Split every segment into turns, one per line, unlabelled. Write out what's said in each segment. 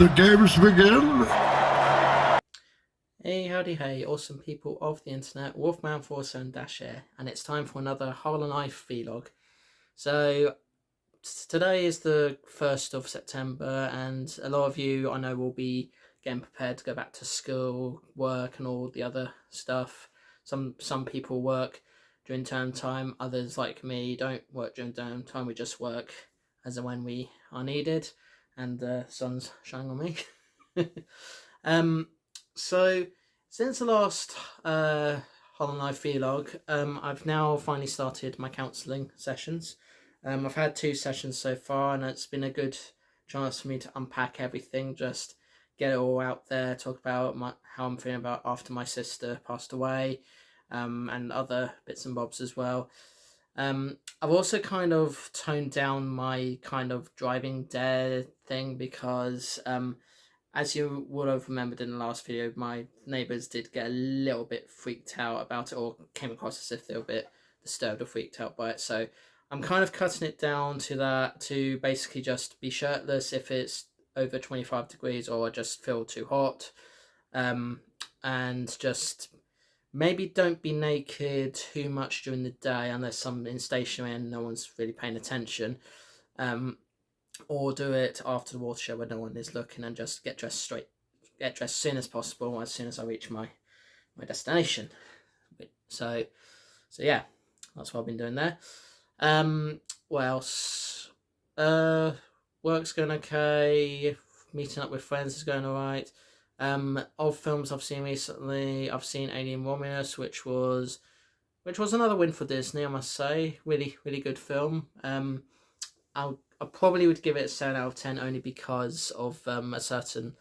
the games begin.
Hey, howdy, hey, awesome people of the internet, Wolfman47-Air, and it's time for another Hollow Knight vlog. So, today is the 1st of September, and a lot of you I know will be getting prepared to go back to school, work, and all the other stuff. Some people work during term time, others like me don't work during term time, we just work as and when we are needed, and the sun's shining on me. So since the last Hollow Knight vlog, I've now finally started my counselling sessions. I've had 2 sessions so far, and it's been a good chance for me to unpack everything, just get it all out there, talk about how I'm feeling about after my sister passed away, and other bits and bobs as well. I've also kind of toned down my kind of driving dare thing because as you would have remembered in the last video, my neighbours did get a little bit freaked out about it, or came across as if they were a bit disturbed or freaked out by it. So I'm kind of cutting it down to that, to basically just be shirtless if it's over 25 degrees or just feel too hot. And just maybe don't be naked too much during the day unless I'm in stationary and no one's really paying attention. Or do it after the water show where no one is looking, and just get dressed as soon as possible, as soon as I reach my destination. So yeah, that's what I've been doing there. What else? Work's going okay. Meeting up with friends is going alright. Old films I've seen recently, I've seen Alien Romulus, which was another win for Disney, I must say. Really good film. I probably would give it a 7 out of 10 only because of a certain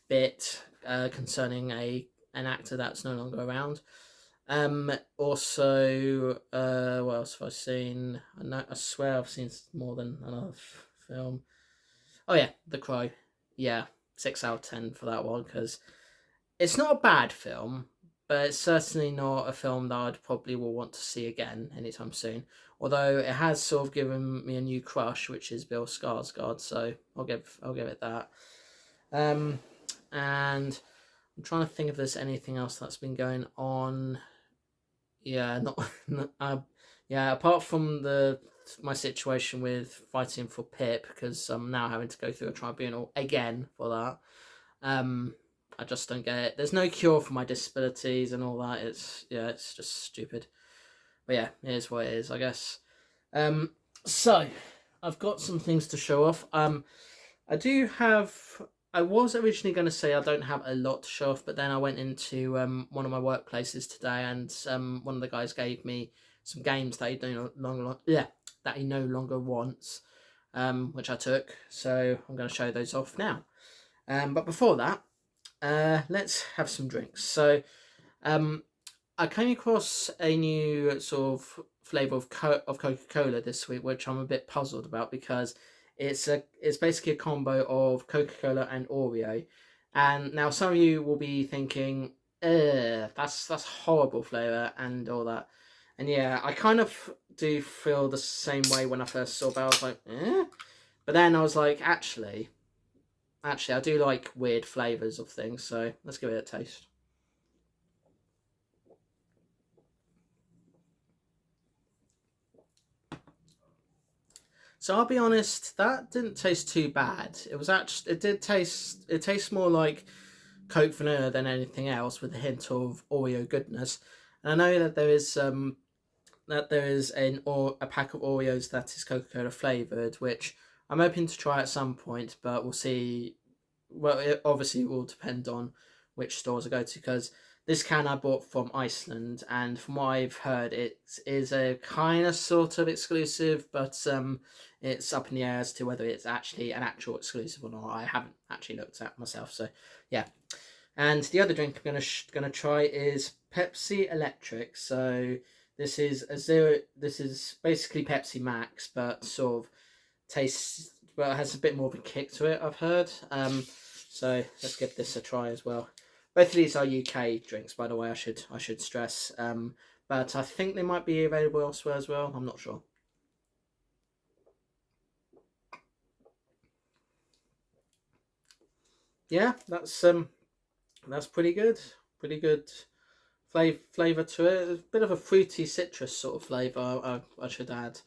bit concerning an actor that's no longer around. Also, what else have I seen? I swear I've seen more than another film. Oh yeah, The Crow. Yeah, 6 out of 10 for that one, because it's not a bad film, but it's certainly not a film that I'd probably will want to see again anytime soon. Although it has sort of given me a new crush, which is Bill Skarsgård, so I'll give it that. And I'm trying to think if there's anything else that's been going on. Yeah, apart from my situation with fighting for Pip, because I'm now having to go through a tribunal again for that. I just don't get it. There's no cure for my disabilities and all that. It's just stupid. But yeah, it is what it is, I guess. So I've got some things to show off. I do have. I was originally going to say I don't have a lot to show off, but then I went into one of my workplaces today, and one of the guys gave me some games that he no longer wants, which I took. So I'm going to show those off now. But before that, let's have some drinks. So, I came across a new sort of flavour of Coca-Cola this week, which I'm a bit puzzled about because it's basically a combo of Coca-Cola and Oreo. And now some of you will be thinking, that's horrible flavour and all that. And yeah, I kind of do feel the same way when I first saw it. I was like, eh? But then I was like, actually, I do like weird flavours of things, so let's give it a taste. So I'll be honest, that didn't taste too bad. It tastes more like Coke vanilla than anything else, with a hint of Oreo goodness. And I know that there is a pack of Oreos that is Coca-Cola flavoured, which I'm hoping to try at some point, but we'll see. Well, it obviously will depend on which stores I go to, because this can I bought from Iceland, and from what I've heard, it is a kind of sort of exclusive, but it's up in the air as to whether it's actually an actual exclusive or not. I haven't actually looked at myself, so yeah. And the other drink I'm gonna try is Pepsi Electric. So this is This is basically Pepsi Max, but sort of tastes. Well, it has a bit more of a kick to it, I've heard. So let's give this a try as well. Both of these are UK drinks, by the way. I should stress. But I think they might be available elsewhere as well. I'm not sure. yeah, that's pretty good. Pretty good flavor to it. A bit of a fruity citrus sort of flavor. I should add.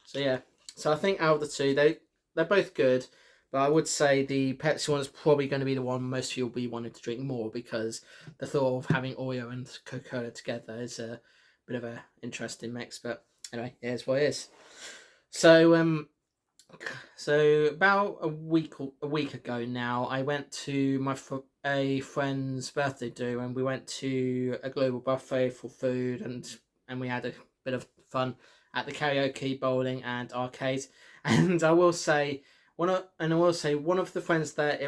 So yeah. So I think out of the two, they're both good. But I would say the Pepsi one is probably going to be the one most of you will be wanting to drink more, because the thought of having Oreo and Coca-Cola together is a bit of a interesting mix. But anyway, here's what it is. So about a week ago now, I went to a friend's birthday do, and we went to a global buffet for food, and we had a bit of fun at the karaoke, bowling, and arcade. And I will say one of the friends that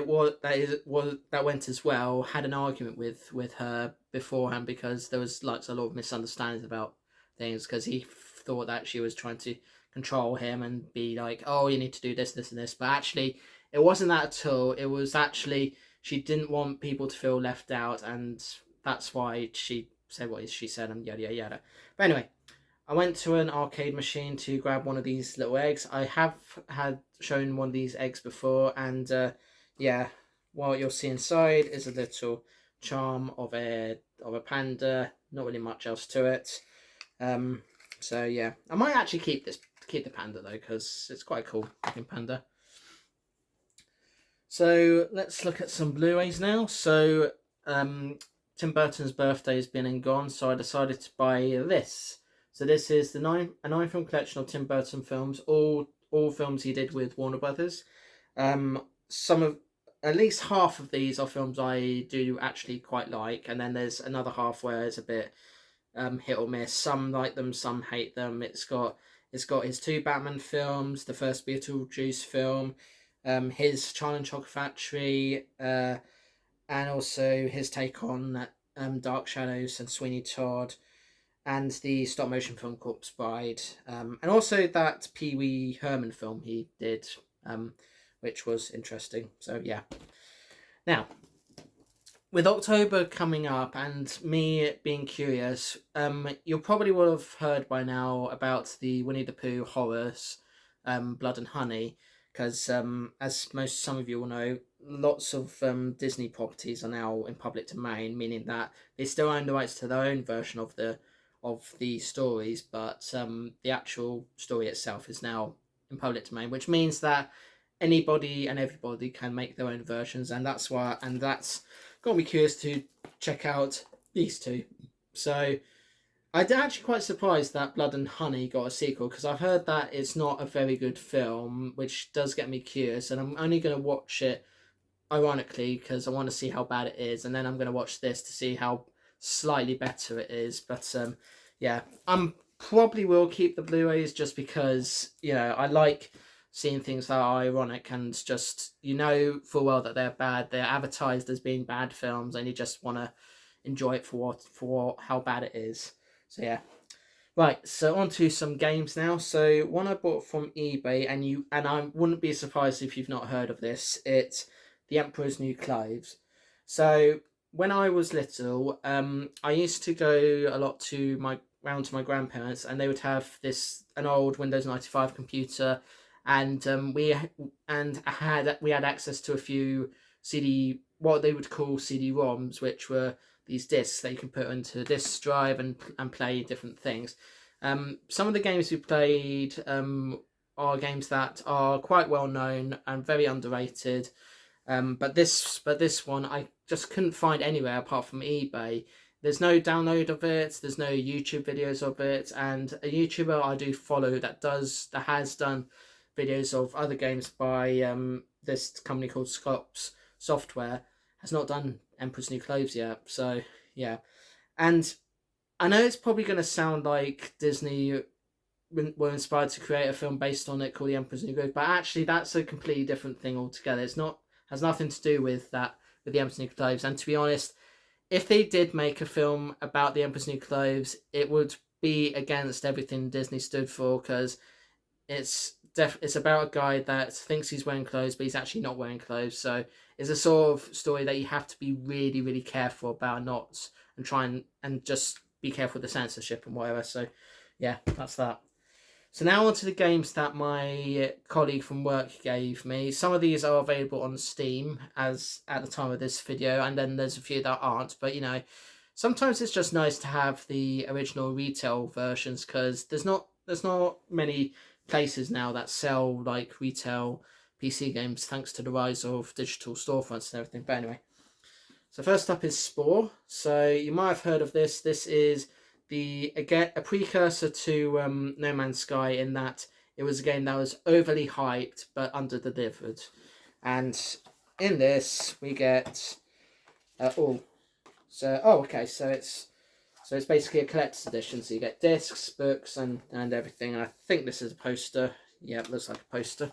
went as well had an argument with her beforehand, because there was like a lot of misunderstandings about things, because he thought that she was trying to control him and be like, oh, you need to do this, this, and this. But actually, it wasn't that at all. It was actually she didn't want people to feel left out, and that's why she said what she said, and yada yada yada. But anyway, I went to an arcade machine to grab one of these little eggs. I have had shown one of these eggs before, and yeah, what you'll see inside is a little charm of a panda. Not really much else to it. So yeah, I might actually keep the panda though, because it's quite a cool looking panda. So let's look at some Blu-rays now. So Tim Burton's birthday has been and gone, so I decided to buy this. So this is a 9-film collection of Tim Burton films, all films he did with Warner Brothers. At least half of these are films I do actually quite like, and then there's another half where it's a bit hit or miss. Some like them, some hate them. It's got his 2 Batman films, the first Beetlejuice film, his Charlie and Chocolate Factory, and also his take on Dark Shadows and Sweeney Todd, and the stop motion film Corpse Bride, and also that Pee Wee Herman film he did, which was interesting. So yeah. Now, with October coming up and me being curious, you probably will have heard by now about the Winnie the Pooh horrors, Blood and Honey, because as some of you will know, lots of Disney properties are now in public domain, meaning that they still own the rights to their own version of the stories, but the actual story itself is now in public domain, which means that anybody and everybody can make their own versions, and that's got me curious to check out these two. So I'm actually quite surprised that Blood and Honey got a sequel, because I've heard that it's not a very good film, which does get me curious, and I'm only going to watch it ironically because I want to see how bad it is, and then I'm going to watch this to see how slightly better it is. But yeah, I'm probably will keep the Blu-rays, just because I like seeing things that are ironic, and just full well that they're bad. They're advertised as being bad films, and you just want to enjoy it for how bad it is. So yeah. Right, so on to some games now. So one I bought from eBay, and I wouldn't be surprised if you've not heard of this. It's The Emperor's New Clothes. So when I was little, I used to go a lot round to my grandparents, and they would have an old Windows 95 computer, and we had access to a few what they would call CD-ROMs, which were these discs that you can put into a disc drive and play different things. Some of the games we played are games that are quite well known and very underrated. But this one I just couldn't find anywhere apart from eBay. There's no download of it. There's no YouTube videos of it. And a YouTuber I do follow that has done videos of other games by this company called Scops Software has not done Emperor's New Clothes yet. So yeah, and I know it's probably going to sound like Disney were inspired to create a film based on it called The Emperor's New Clothes, but actually that's a completely different thing altogether. Has nothing to do with The Emperor's New Clothes. And to be honest, if they did make a film about The Emperor's New Clothes, it would be against everything Disney stood for, because it's about a guy that thinks he's wearing clothes, but he's actually not wearing clothes. So it's a sort of story that you have to be really, really careful about, and try and just be careful with the censorship and whatever. So yeah, that's that. So now on to the games that my colleague from work gave me. Some of these are available on Steam as at the time of this video, and then there's a few that aren't. But you know, sometimes it's just nice to have the original retail versions because there's not many places now that sell like retail PC games thanks to the rise of digital storefronts and everything. But anyway, so first up is Spore. So you might have heard of this. This is a precursor to No Man's Sky in that it was a game that was overly hyped but under delivered. And in this we get okay, so it's basically a collector's edition. So you get discs, books, and everything. And I think this is a poster. Yeah, it looks like a poster.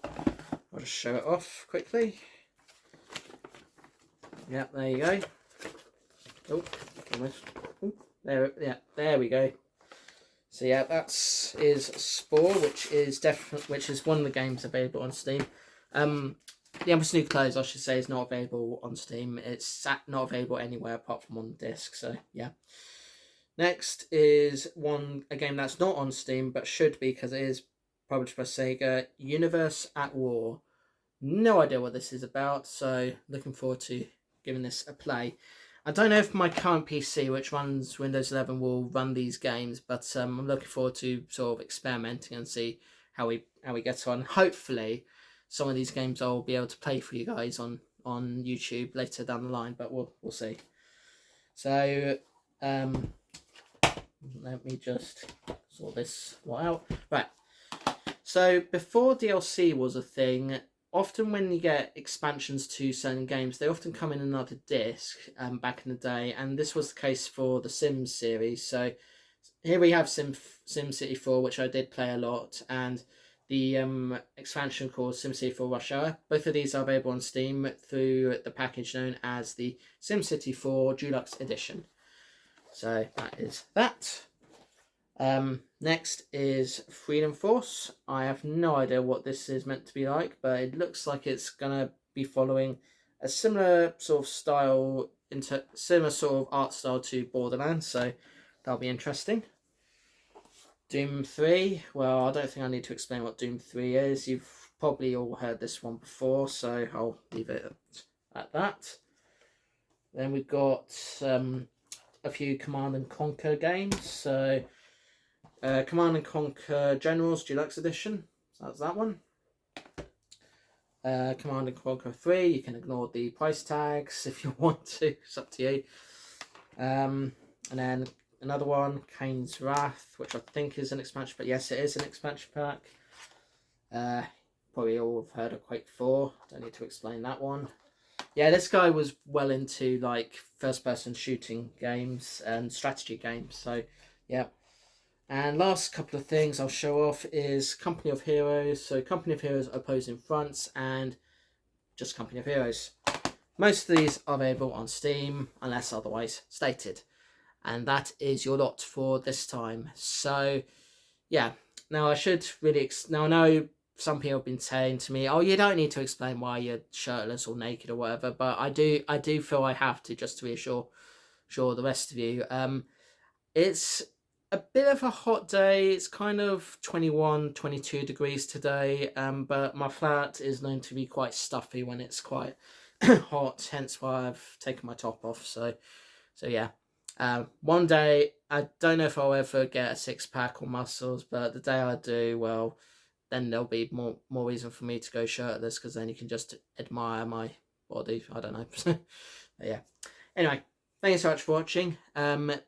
I'll just show it off quickly. Yeah, there you go. Oh, almost. There we go. So yeah, is Spore, which is one of the games available on Steam. The Emperor's New Clothes, I should say, is not available on Steam. It's not available anywhere apart from on disc. So yeah. Next is a game that's not on Steam but should be because it is published by Sega. Universe at War. No idea what this is about, so looking forward to giving this a play. I don't know if my current PC, which runs Windows 11, will run these games, but I'm looking forward to sort of experimenting and see how we get on. Hopefully, some of these games I'll be able to play for you guys on YouTube later down the line, but we'll see. So let me just sort this one out. Right. So before DLC was a thing, often when you get expansions to certain games, they often come in another disc back in the day, and this was the case for the Sims series. So here we have SimCity 4, which I did play a lot, and the expansion called SimCity 4 Rush Hour. Both of these are available on Steam through the package known as the SimCity 4 Deluxe Edition. So that is that. Next is Freedom Force. I have no idea what this is meant to be like, but it looks like it's gonna be following a similar sort of style, similar sort of art style to Borderlands, so that'll be interesting. Doom 3. Well, I don't think I need to explain what Doom 3 is. You've probably all heard this one before, so I'll leave it at that. Then we've got a few Command and Conquer games. So Command and Conquer Generals Deluxe Edition. So that's that one. Command and Conquer 3. You can ignore the price tags if you want to. It's up to you. And then another one, Kane's Wrath, which I think is an expansion, but yes, it is an expansion pack. Probably all have heard of Quake 4. Don't need to explain that one. Yeah, this guy was well into like first-person shooting games and strategy games. So, yeah. And last couple of things I'll show off is Company of Heroes. So, Company of Heroes Opposing Fronts and just Company of Heroes. Most of these are available on Steam unless otherwise stated. And that is your lot for this time. So, yeah. Now, I should really... Now, I know some people have been saying to me, oh, you don't need to explain why you're shirtless or naked or whatever. But I do feel I have to, just to reassure the rest of you. It's a bit of a hot day. It's kind of 21, 22 degrees today. But my flat is known to be quite stuffy when it's quite hot. Hence why I've taken my top off. So yeah. One day, I don't know if I'll ever get a six-pack or muscles, but the day I do, well, then there'll be more reason for me to go shirtless, because then you can just admire my body. I don't know. Yeah. Anyway, thank you so much for watching.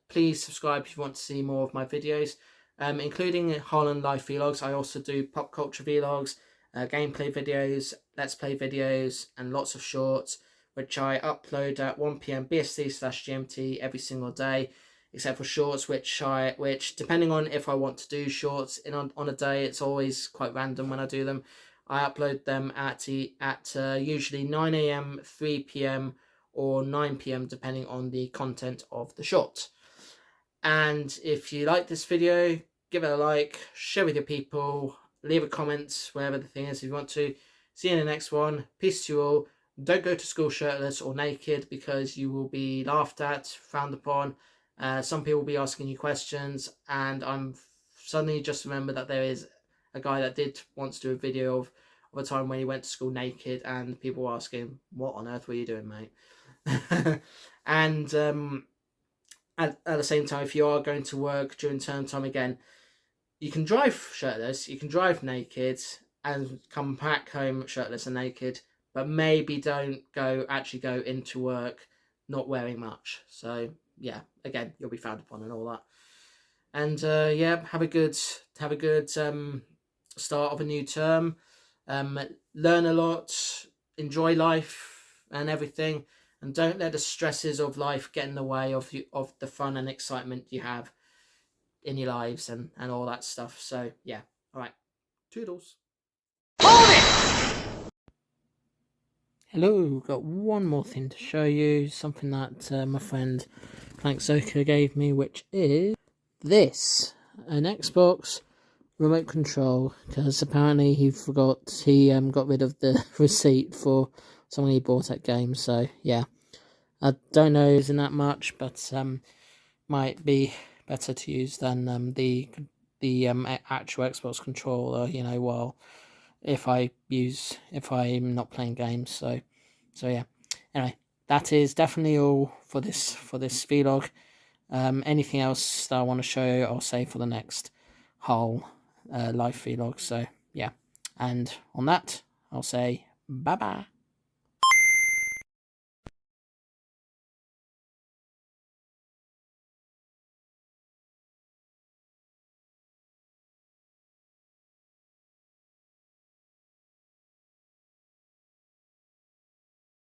Please subscribe if you want to see more of my videos, including Harlan Life Vlogs. I also do pop culture vlogs, gameplay videos, let's play videos, and lots of shorts, which I upload at 1 PM BST/GMT every single day, except for shorts, which depending on if I want to do shorts on a day, it's always quite random when I do them. I upload them at usually 9 AM, 3 PM, or 9 PM, depending on the content of the short. And if you like this video, give it a like, share with your people, leave a comment, wherever the thing is if you want to. See you in the next one. Peace to you all. Don't go to school shirtless or naked, because you will be laughed at, frowned upon. Some people will be asking you questions, and I'm suddenly just remembered that there is a guy that did once do a video of a time when he went to school naked, and people were asking, "What on earth were you doing, mate?" And at the same time, if you are going to work during term time again, you can drive shirtless, you can drive naked, and come back home shirtless and naked, but maybe don't actually go into work not wearing much. So yeah, again, you'll be frowned upon and all that. And yeah, have a good start of a new term. Learn a lot, enjoy life and everything, and don't let the stresses of life get in the way of the fun and excitement you have in your lives and all that stuff. So yeah, all right, toodles. Hello, got one more thing to show you, something that my friend Plank Zoka gave me, which is this, an Xbox remote control, because apparently he got rid of the receipt for something he bought at games. So yeah, I don't know isn't that much, but might be better to use than the actual Xbox controller, you know, while if I'm not playing games. So yeah. Anyway, that is definitely all for this vlog. Anything else that I want to show you, I'll save for the next whole live vlog. So yeah, and on that, I'll say bye bye.